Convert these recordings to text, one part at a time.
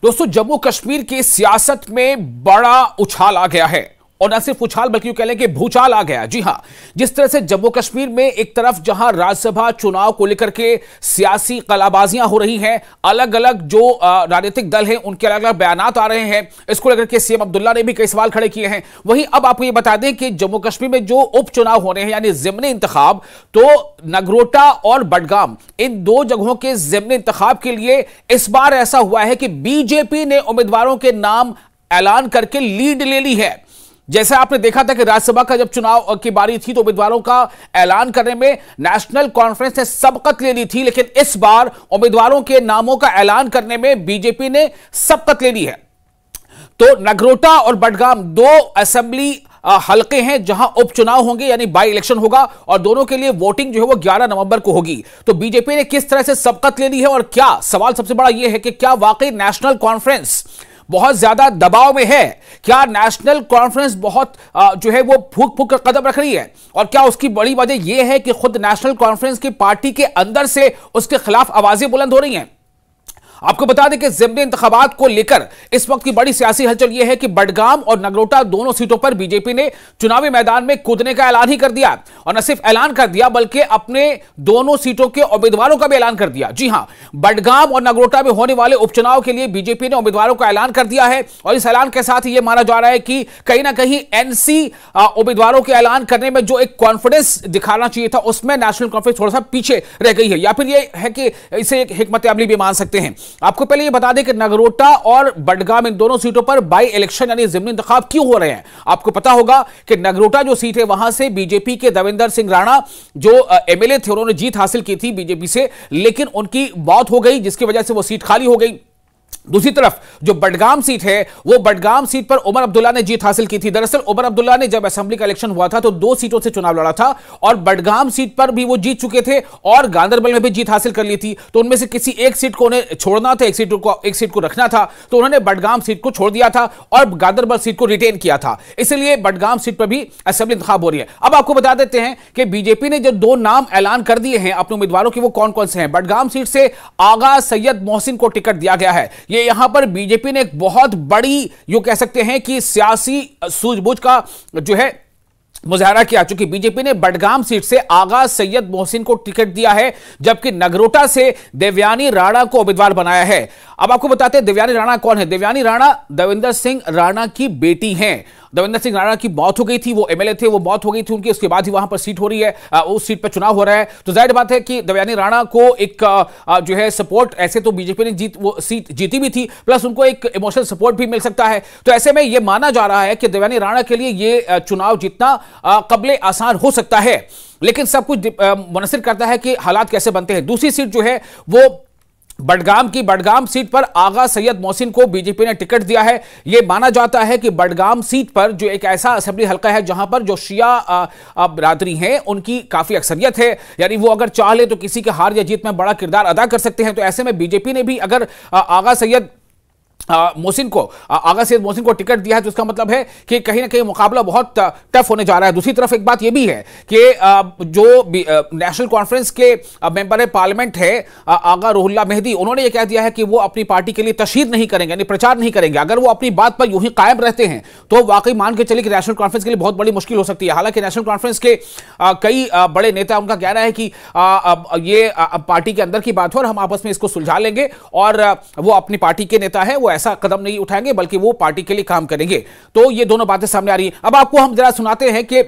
दोस्तों, जम्मू कश्मीर की सियासत में बड़ा उछाल आ गया है, और न सिर्फ उछाल बल्कि कह लें कि भूचाल आ गया। जी हां, जिस तरह से जम्मू कश्मीर में एक तरफ जहां राज्यसभा चुनाव को लेकर के सियासी कलाबाजियां हो रही हैं, अलग अलग जो राजनीतिक दल हैं उनके अलग अलग बयानात आ रहे हैं, इसको लेकर के सीएम अब्दुल्ला ने भी कई सवाल खड़े किए हैं। वहीं अब आपको यह बता दें कि जम्मू कश्मीर में जो उपचुनाव हो रहे हैं यानी ज़िमनी इंतखाब, तो नगरोटा और बडगाम इन दो जगहों के ज़िमनी इंतखाब के लिए इस बार ऐसा हुआ है कि बीजेपी ने उम्मीदवारों के नाम ऐलान करके लीड ले ली है। जैसे आपने देखा था कि राज्यसभा का जब चुनाव की बारी थी तो उम्मीदवारों का ऐलान करने में नेशनल कॉन्फ्रेंस ने सबकत ले ली थी, लेकिन इस बार उम्मीदवारों के नामों का ऐलान करने में बीजेपी ने सबकत ले ली है। तो नगरोटा और बडगाम दो असेंबली हलके हैं जहां उपचुनाव होंगे यानी बाई इलेक्शन होगा, और दोनों के लिए वोटिंग जो है वो 11 नवंबर को होगी। तो बीजेपी ने किस तरह से सबकत ले ली है, और क्या सवाल सबसे बड़ा यह है कि क्या वाकई नेशनल कॉन्फ्रेंस बहुत ज्यादा दबाव में है? क्या नेशनल कॉन्फ्रेंस बहुत जो है वो फूक फूक कर कदम रख रही है, और क्या उसकी बड़ी वजह यह है कि खुद नेशनल कॉन्फ्रेंस की पार्टी के अंदर से उसके खिलाफ आवाजें बुलंद हो रही हैं? आपको बता दें कि ज़िमनी इंतखाबात को लेकर इस वक्त की बड़ी सियासी हलचल यह है कि बडगाम और नगरोटा दोनों सीटों पर बीजेपी ने चुनावी मैदान में कूदने का ऐलान ही कर दिया, और न सिर्फ ऐलान कर दिया बल्कि अपने दोनों सीटों के उम्मीदवारों का भी ऐलान कर दिया। जी हां, बडगाम और नगरोटा में होने वाले उपचुनाव के लिए बीजेपी ने उम्मीदवारों का ऐलान कर दिया है, और इस ऐलान के साथ यह माना जा रहा है कि कहीं ना कहीं एनसी उम्मीदवारों के ऐलान करने में जो एक कॉन्फिडेंस दिखाना चाहिए था उसमें नेशनल कॉन्फ्रेंस थोड़ा सा पीछे रह गई है, या फिर यह है कि इसे एक हिकमत अमली भी मान सकते हैं। आपको पहले यह बता दें कि नगरोटा और बडगाम इन दोनों सीटों पर बाई इलेक्शन यानी ज़िमनी इंतखाब क्यों हो रहे हैं। आपको पता होगा कि नगरोटा जो सीट है वहां से बीजेपी के देवेंद्र सिंह राणा जो एमएलए थे उन्होंने जीत हासिल की थी बीजेपी से, लेकिन उनकी मौत हो गई जिसकी वजह से वो सीट खाली हो गई। दूसरी तरफ जो बडगाम सीट है वो बडगाम सीट पर उमर अब्दुल्ला ने जीत हासिल की थी। दरअसल उमर अब्दुल्ला ने जब असेंबली का इलेक्शन हुआ था तो 2 सीटों से चुनाव लड़ा था, और बडगाम सीट पर भी वो जीत चुके थे और गांदरबल में भी जीत हासिल कर ली थी। तो उनमें से किसी एक सीट को उन्हें छोड़ना था, एक सीट को रखना था, तो उन्होंने बडगाम सीट को छोड़ दिया था और गांदरबल सीट को रिटेन किया था। इसलिए बडगाम सीट पर भी असेंबली इंतखाब हो रही है। अब आपको बता देते हैं कि बीजेपी ने जो 2 नाम ऐलान कर दिए हैं अपने उम्मीदवारों के, वो कौन कौन से हैं। बडगाम सीट से आगा सैयद मोहसिन को टिकट दिया गया है। ये यहां पर बीजेपी ने एक बहुत बड़ी यूं कह सकते हैं कि सियासी सूझबूझ का जो है मुजाहरा किया, चूंकि बीजेपी ने बडगाम सीट से आगा सैयद मोहसिन को टिकट दिया है, जबकि नगरोटा से देवयानी राणा को उम्मीदवार बनाया है। अब आपको बताते हैं देवयानी राणा कौन है। देवयानी राणा देवेंद्र सिंह राणा की बेटी हैं। देवेंद्र सिंह राणा की मौत हो गई थी, वो एमएलए थे, वो मौत हो गई थी उनकी, उसके बाद ही वहां पर सीट हो रही है, उस सीट पर चुनाव हो रहा है। तो जाहिर बात है कि देवयानी राणा को एक जो है सपोर्ट, ऐसे तो बीजेपी ने वो सीट जीती भी थी, प्लस उनको एक इमोशनल सपोर्ट भी मिल सकता है। तो ऐसे में यह माना जा रहा है कि देवयानी राणा के लिए यह चुनाव जीतना कबले आसान हो सकता है, लेकिन सब कुछ मुनसिर करता है कि हालात कैसे बनते हैं। दूसरी सीट जो है वो बडगाम सीट पर आगा सैयद मोहसिन को बीजेपी ने टिकट दिया है। यह माना जाता है कि बडगाम सीट पर जो एक ऐसा असेंबली हलका है जहां पर जो शिया बिरादरी हैं उनकी काफी अक्सरियत है, यानी वो अगर चाह ले तो किसी के हार या जीत में बड़ा किरदार अदा कर सकते हैं। तो ऐसे में बीजेपी ने भी अगर आगा सैयद मोहसिन को टिकट दिया है तो इसका मतलब है कि कहीं ना कहीं मुकाबला बहुत टफ होने जा रहा है। दूसरी तरफ एक बात यह भी है कि जो नेशनल कॉन्फ्रेंस के मेंबर पार्लियामेंट है आगा रुहुल्ला मेहदी, उन्होंने यह कह दिया है कि वो अपनी पार्टी के लिए तशहीर नहीं करेंगे, यानी प्रचार नहीं करेंगे। अगर वो अपनी बात पर यूं ही कायम रहते हैं तो वाकई मान के चले कि नेशनल कॉन्फ्रेंस के लिए बहुत बड़ी मुश्किल हो सकती है। हालांकि नेशनल कॉन्फ्रेंस के कई बड़े नेता, उनका कहना है कि ये पार्टी के अंदर की बात हो और हम आपस में इसको सुलझा लेंगे, और वो अपनी पार्टी के नेता है, वो ऐसा कदम नहीं उठाएंगे बल्कि वो पार्टी के लिए काम करेंगे। तो ये दोनों बातें सामने आ रही हैं। अब आपको हम जरा सुनाते हैं कि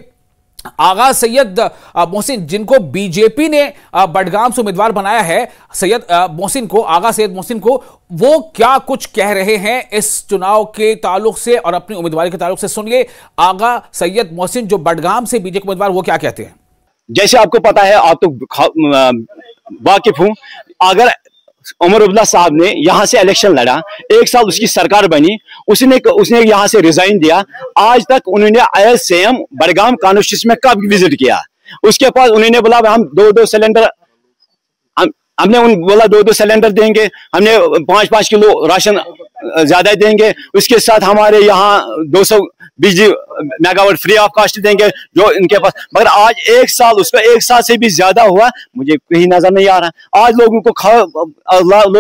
आगा सैयद मोहसिन, जिनको बीजेपी ने बडगाम से उम्मीदवार बनाया है, आगा सैयद मोहसिन को, वो क्या कुछ कह रहे हैं इस चुनाव के ताल्लुक से और अपनी उम्मीदवारी के ताल्लुक से। सुनिए आगा सैयद मोहसिन जो बडगाम से बीजेपी उम्मीदवार, वो क्या कहते हैं। जैसे आपको पता है, आप तो वाकिफ हूं, अगर उमर अब्दुल्ला साहब ने यहाँ से इलेक्शन लड़ा, 1 साल उसकी सरकार बनी, उसने यहाँ से रिजाइन दिया, आज तक उन्होंने ISM बडगाम कॉन्स्टिट्यूंसी में कब विजिट किया। उसके बाद उन्होंने बोला हम 2-2 सिलेंडर, हमने बोला 2-2 सिलेंडर देंगे, हमने 5-5 किलो राशन ज्यादा देंगे, उसके साथ हमारे यहाँ बिजली मेगावाट फ्री ऑफ कॉस्ट देंगे जो इनके पास, मगर आज 1 साल, उसका 1 साल से भी ज्यादा हुआ, मुझे कहीं नजर नहीं आ रहा। आज लोगों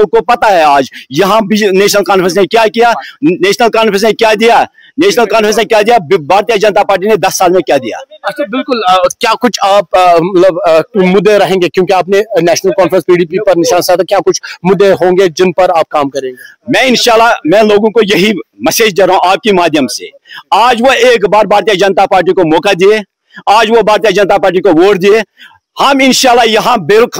को पता है आज यहाँ नेशनल कॉन्फ्रेंस ने क्या किया, नेशनल कॉन्फ्रेंस ने क्या दिया, नेशनल कॉन्फ्रेंस ने क्या दिया, भारतीय जनता पार्टी ने 10 साल में क्या दिया। अच्छा, बिल्कुल। क्या कुछ आप मतलब मुद्दे रहेंगे, क्योंकि आपने नेशनल कॉन्फ्रेंस पीडीपी पर निशान साधा, क्या कुछ मुद्दे होंगे जिन पर आप काम करेंगे? मैं इंशाल्लाह मैं लोगों को यही मैसेज दे रहा हूं आपके माध्यम से, आज वो एक बार भारतीय जनता पार्टी को मौका दिए, आज वो भारतीय जनता पार्टी को वोट दिए। हम इंशाल्लाह यहाँ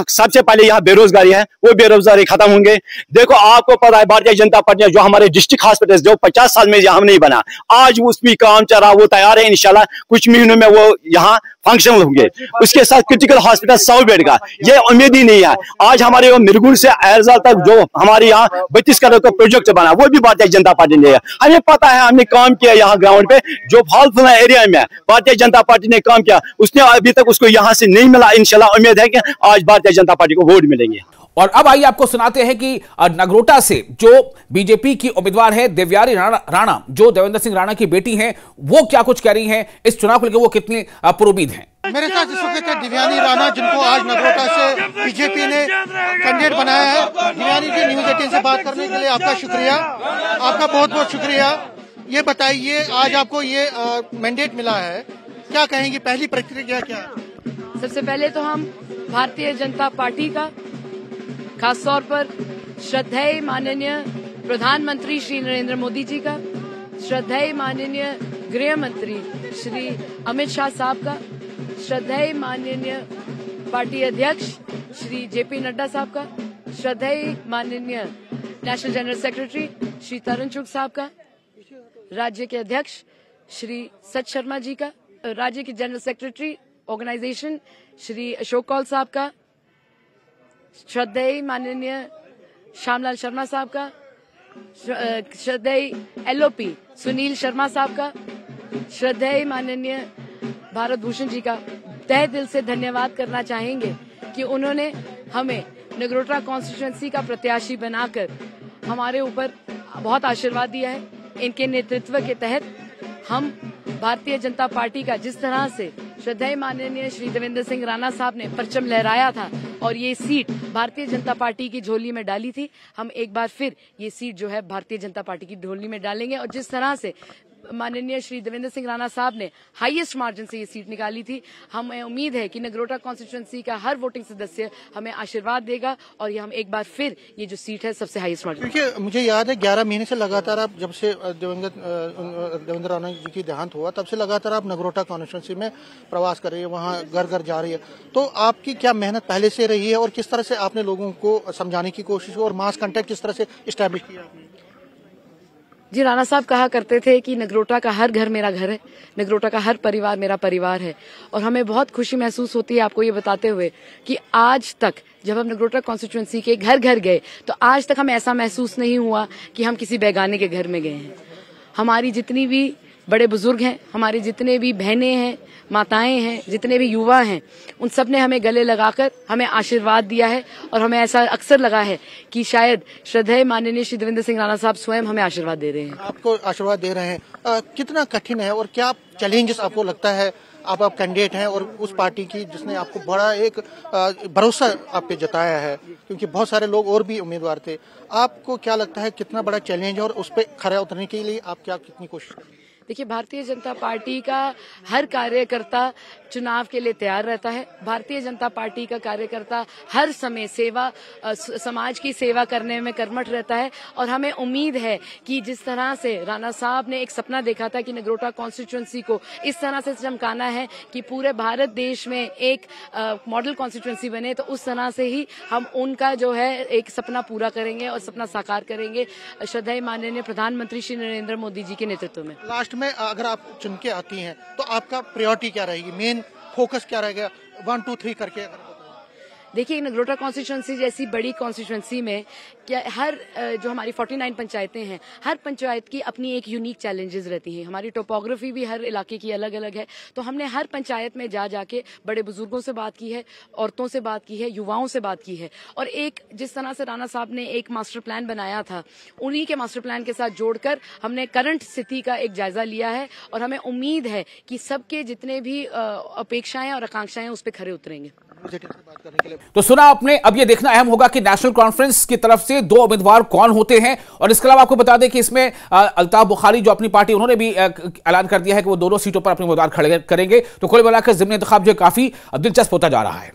सबसे पहले यहाँ बेरोजगारी है, वो बेरोजगारी खत्म होंगे। देखो आपको पता है भारतीय जनता पार्टी जो हमारे डिस्ट्रिक्ट हॉस्पिटल जो 50 साल में यहाँ नहीं बना, आज उस भी काम चल रहा, वो तैयार है, इंशाल्लाह कुछ महीनों में वो यहाँ फंक्शनल होंगे। उसके साथ क्रिटिकल हॉस्पिटल 100 बेड का, ये उम्मीद ही नहीं है। आज हमारे मिरगुल से एरजाल तक जो हमारे यहाँ 32 करोड़ का प्रोजेक्ट बना, वो भी भारतीय जनता पार्टी ने, हमें पता है, हमने काम किया यहाँ ग्राउंड पे, जो फालतू एरिया में भारतीय जनता पार्टी ने काम किया, उसने अभी तक उसको यहाँ से नहीं मिला। इंशाल्लाह उम्मीद है कि आज भारतीय जनता पार्टी को वोट मिलेंगे। और अब आइए आपको सुनाते हैं कि नगरोटा से जो बीजेपी की उम्मीदवार है देवयानी राणा, जो देवेंद्र सिंह राणा की बेटी हैं, वो क्या कुछ कह रही हैं, इस चुनाव को लेकर वो कितनी पुरुमीद हैं। मेरे साथ इस वक्त है देवयानी राणा, जिनको आज नगरोटा से बीजेपी ने कैंडिडेट बनाया है। देवयानी जी, न्यूज़ 18 से बात करने के लिए आपका शुक्रिया, आपका बहुत बहुत शुक्रिया। ये बताइए, आज आपको ये मैंडेट मिला है, क्या कहेंगी, पहली प्रतिक्रिया क्या है? सबसे पहले तो हम भारतीय जनता पार्टी का, खास तौर पर श्रद्धेय माननीय प्रधानमंत्री श्री नरेंद्र मोदी जी का, श्रद्धेय माननीय गृह मंत्री श्री अमित शाह साहब का, श्रद्धेय माननीय पार्टी अध्यक्ष श्री जेपी नड्डा साहब का, श्रद्धेय माननीय नेशनल जनरल सेक्रेटरी श्री तरुण चुग साहब का, राज्य के अध्यक्ष श्री सच शर्मा जी का, राज्य के general secretary organisation Shri Ashok Kaul साहब का, श्रद्धेय माननीय श्यामलाल शर्मा साहब का, श्रद्धेय एलओपी सुनील शर्मा साहब का, श्रद्धेय माननीय भारत भूषण जी का तहे दिल से धन्यवाद करना चाहेंगे कि उन्होंने हमें नगरोटा कॉन्स्टिट्यूएंसी का प्रत्याशी बनाकर हमारे ऊपर बहुत आशीर्वाद दिया है। इनके नेतृत्व के तहत हम भारतीय जनता पार्टी का, जिस तरह से श्रद्धेय माननीय श्री देवेंद्र सिंह राणा साहब ने परचम लहराया था और ये सीट भारतीय जनता पार्टी की झोली में डाली थी, हम एक बार फिर ये सीट जो है भारतीय जनता पार्टी की झोली में डालेंगे। और जिस तरह से माननीय श्री देवेंद्र सिंह राणा साहब ने हाईएस्ट मार्जिन से ये सीट निकाली थी, हमें उम्मीद है कि नगरोटा कॉन्स्टिट्यूएंसी का हर वोटिंग सदस्य हमें आशीर्वाद देगा और ये हम एक बार फिर ये जो सीट है सबसे हाईएस्ट मार्जिन। क्योंकि मुझे याद है 11 महीने से लगातार आप, जब से देवेंद्र राणा जी की देहांत हुआ, तब से लगातार आप नगरोटा कॉन्स्टिट्यूएंसी में प्रवास कर रही है, वहाँ घर घर जा रही है, तो आपकी क्या मेहनत पहले से रही है और किस तरह से आपने लोगों को समझाने की कोशिश और मास कंटेक्ट किस तरह से इस्टेब्लिश किया आपने? जी, राणा साहब कहा करते थे कि नगरोटा का हर घर मेरा घर है, नगरोटा का हर परिवार मेरा परिवार है। और हमें बहुत खुशी महसूस होती है आपको ये बताते हुए कि आज तक जब हम नगरोटा कॉन्स्टिट्यूएंसी के घर घर गए तो आज तक हमें ऐसा महसूस नहीं हुआ कि हम किसी बेगाने के घर में गए हैं। हमारी जितनी भी बड़े बुजुर्ग हैं, हमारी जितने भी बहनें हैं, माताएं हैं, जितने भी युवा हैं, उन सब ने हमें गले लगाकर हमें आशीर्वाद दिया है। और हमें ऐसा अक्सर लगा है कि शायद श्रद्धेय माननीय श्री देवेंद्र सिंह राणा साहब स्वयं हमें आशीर्वाद दे रहे हैं। आपको आशीर्वाद दे रहे हैं। कितना कठिन है और क्या चैलेंजेस आपको लगता है? आप कैंडिडेट हैं और उस पार्टी की जिसने आपको बड़ा एक भरोसा आप पे जताया है, क्योंकि बहुत सारे लोग और भी उम्मीदवार थे, आपको क्या लगता है कितना बड़ा चैलेंज है और उस पर खरा उतरने के लिए आप क्या कितनी कोशिश करेंगे? देखिए, भारतीय जनता पार्टी का हर कार्यकर्ता चुनाव के लिए तैयार रहता है। भारतीय जनता पार्टी का कार्यकर्ता हर समय समाज की सेवा करने में कर्मठ रहता है। और हमें उम्मीद है कि जिस तरह से राणा साहब ने एक सपना देखा था कि नगरोटा कॉन्स्टिट्यूएंसी को इस तरह से चमकाना है कि पूरे भारत देश में एक मॉडल कॉन्स्टिट्यूएंसी बने, तो उस तरह से ही हम उनका जो है एक सपना पूरा करेंगे और सपना साकार करेंगे श्रद्धेय माननीय प्रधानमंत्री श्री नरेंद्र मोदी जी के नेतृत्व में। लास्ट में अगर आप चुन के आती हैं तो आपका प्रायोरिटी क्या रहेगी, मेन फोकस क्या रहेगा, 1 2 3 करके? देखिए नगरोटा कॉन्स्टिट्यूंसी जैसी बड़ी कॉन्स्टिट्यूंसी में क्या हर जो हमारी 49 पंचायतें हैं, हर पंचायत की अपनी एक यूनिक चैलेंजेस रहती हैं। हमारी टोपोग्राफी भी हर इलाके की अलग अलग है, तो हमने हर पंचायत में जाके बड़े बुजुर्गों से बात की है, औरतों से बात की है, युवाओं से बात की है, और एक जिस तरह से राणा साहब ने एक मास्टर प्लान बनाया था, उन्हीं के मास्टर प्लान के साथ जोड़कर हमने करंट स्थिति का एक जायजा लिया है, और हमें उम्मीद है कि सबके जितने भी अपेक्षाएं और आकांक्षाएं उस पर खरे उतरेंगे। तो सुना आपने, अब यह देखना अहम होगा कि नेशनल कॉन्फ्रेंस की तरफ से 2 उम्मीदवार कौन होते हैं। और इसके अलावा आपको बता दें कि इसमें अल्ताफ बुखारी जो अपनी पार्टी, उन्होंने भी ऐलान कर दिया है कि वो दोनों सीटों पर अपने उम्मीदवार खड़े करेंगे। तो कुल मिलाकर ज़िमनी इंतखाब जो काफी दिलचस्प होता जा रहा है।